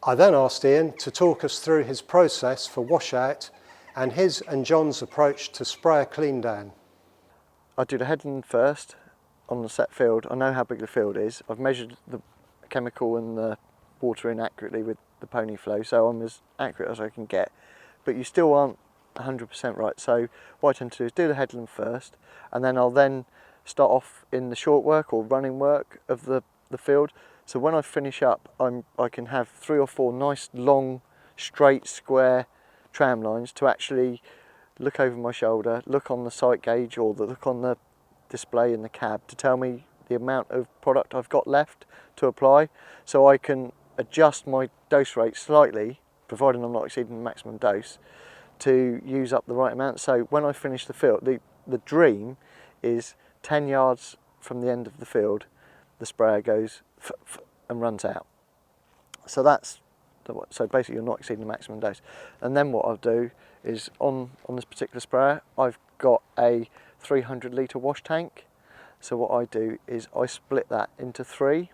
I then asked Iain to talk us through his process for washout and his and John's approach to sprayer clean down. I do the headland first on the set field. I know how big the field is. I've measured the chemical and the water in accurately with the pony flow, so I'm as accurate as I can get. But you still aren't 100% right. So what I tend to do is do the headland first, and then I'll then start off in the short work or running work of the field. So when I finish up, I can have 3 or 4 nice long, straight, square tram lines to actually look over my shoulder, look on the sight gauge or look on the display in the cab to tell me the amount of product I've got left to apply, so I can adjust my dose rate slightly, providing I'm not exceeding the maximum dose, to use up the right amount. So when I finish the field, the dream is 10 yards from the end of the field, the sprayer goes and runs out. So so basically you're not exceeding the maximum dose. And then what I'll do is on this particular sprayer, I've got a 300 litre wash tank. So what I do is I split that into 3.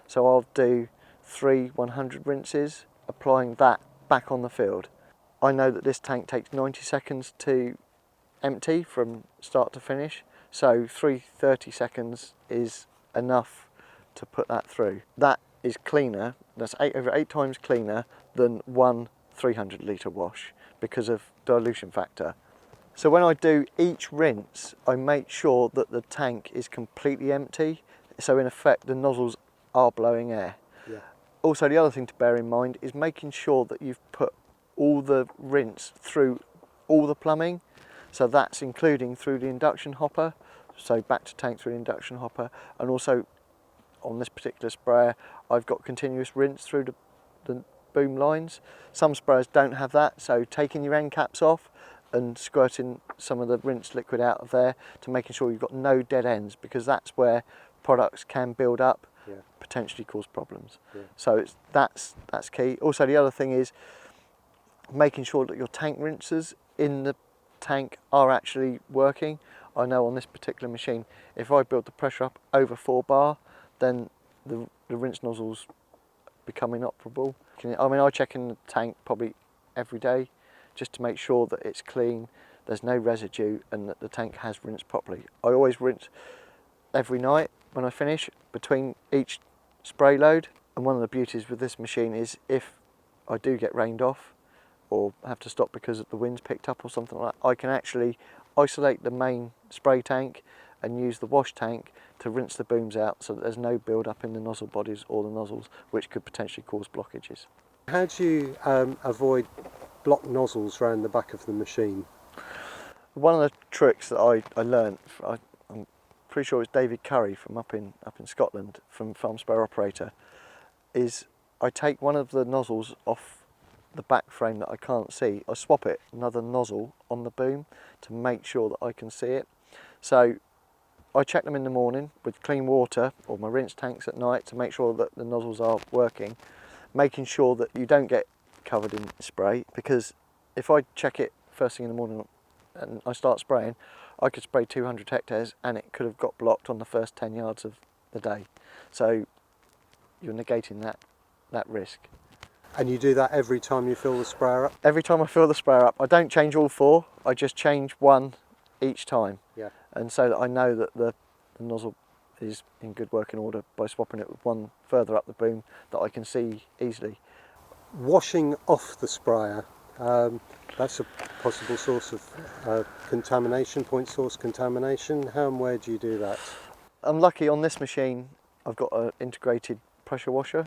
So I'll do 3 100 rinses, applying that back on the field. I know that this tank takes 90 seconds to empty from start to finish, so 3 30 seconds is enough to put that through. That is cleaner, that's over 8 times cleaner than one 300 litre wash because of dilution factor. So when I do each rinse, I make sure that the tank is completely empty, so in effect the nozzles are blowing air. Yeah. Also, the other thing to bear in mind is making sure that you've put all the rinse through all the plumbing, so that's including through the induction hopper, so back to tank through the induction hopper, and also on this particular sprayer I've got continuous rinse through the boom lines. Some sprayers don't have that, so taking your end caps off and squirting some of the rinse liquid out of there to making sure you've got no dead ends, because that's where products can build up, potentially cause problems. So that's key. Also, the other thing is making sure that your tank rinsers in the tank are actually working. I know on this particular machine, if I build the pressure up over 4 bar, then the rinse nozzles become inoperable. I mean, I check in the tank probably every day just to make sure that it's clean, there's no residue, and that the tank has rinsed properly. I always rinse every night when I finish between each spray load. And one of the beauties with this machine is if I do get rained off or have to stop because the wind's picked up or something like that, I can actually isolate the main spray tank and use the wash tank to rinse the booms out so that there's no build up in the nozzle bodies or the nozzles, which could potentially cause blockages. How do you avoid blocked nozzles around the back of the machine? One of the tricks that I learned, I'm pretty sure it's David Curry from up in Scotland, from Farm Sprayer Operator, is I take one of the nozzles off the back frame that I can't see, I swap it another nozzle on the boom to make sure that I can see it. So I check them in the morning with clean water or my rinse tanks at night to make sure that the nozzles are working, making sure that you don't get covered in spray, because if I check it first thing in the morning and I start spraying, I could spray 200 hectares and it could have got blocked on the first 10 yards of the day. So you're negating that risk. And you do that every time you fill the sprayer up? Every time I fill the sprayer up. I don't change all 4, I just change one each time. Yeah. And so that I know that the nozzle is in good working order by swapping it with one further up the boom that I can see easily. Washing off the sprayer, that's a possible source of contamination, point source contamination. How and where do you do that? I'm lucky on this machine I've got an integrated pressure washer,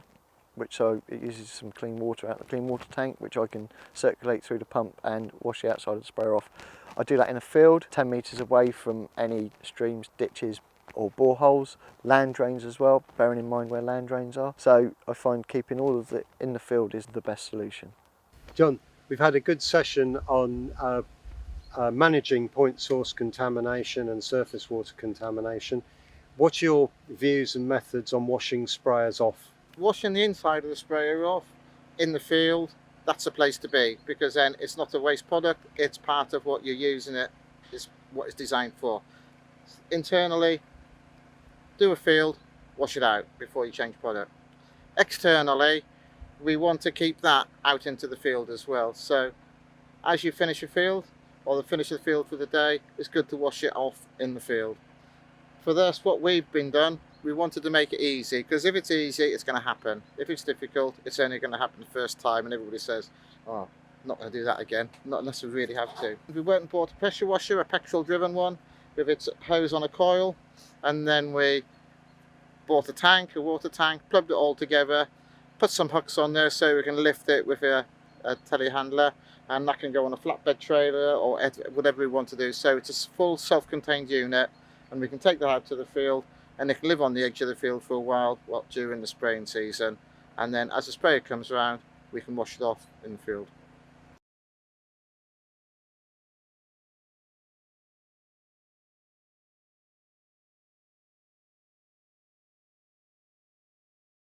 which it uses some clean water out of the clean water tank, which I can circulate through the pump and wash the outside of the sprayer off. I do that in a field 10 metres away from any streams, ditches or boreholes, land drains as well, bearing in mind where land drains are. So I find keeping all of it in the field is the best solution. John, we've had a good session on managing point source contamination and surface water contamination. What's your views and methods on washing sprayers off? Washing the inside of the sprayer off in the field, that's the place to be, because then it's not a waste product, it's part of what you're using it, is what it's designed for. Internally, do a field, wash it out before you change product. Externally, we want to keep that out into the field as well. So as you finish your field, or finish the field for the day, it's good to wash it off in the field. For this, what we've been done, we wanted to make it easy, because if it's easy, it's going to happen. If it's difficult, it's only going to happen the first time, and everybody says, oh, I'm not going to do that again, not unless we really have to. We went and bought a pressure washer, a petrol driven one, with its hose on a coil, and then we bought a tank, a water tank, plugged it all together, put some hooks on there so we can lift it with a telehandler, and that can go on a flatbed trailer or whatever we want to do. So it's a full self-contained unit, and we can take that out to the field, and it can live on the edge of the field for a while during the spraying season, and then as the sprayer comes around, we can wash it off in the field.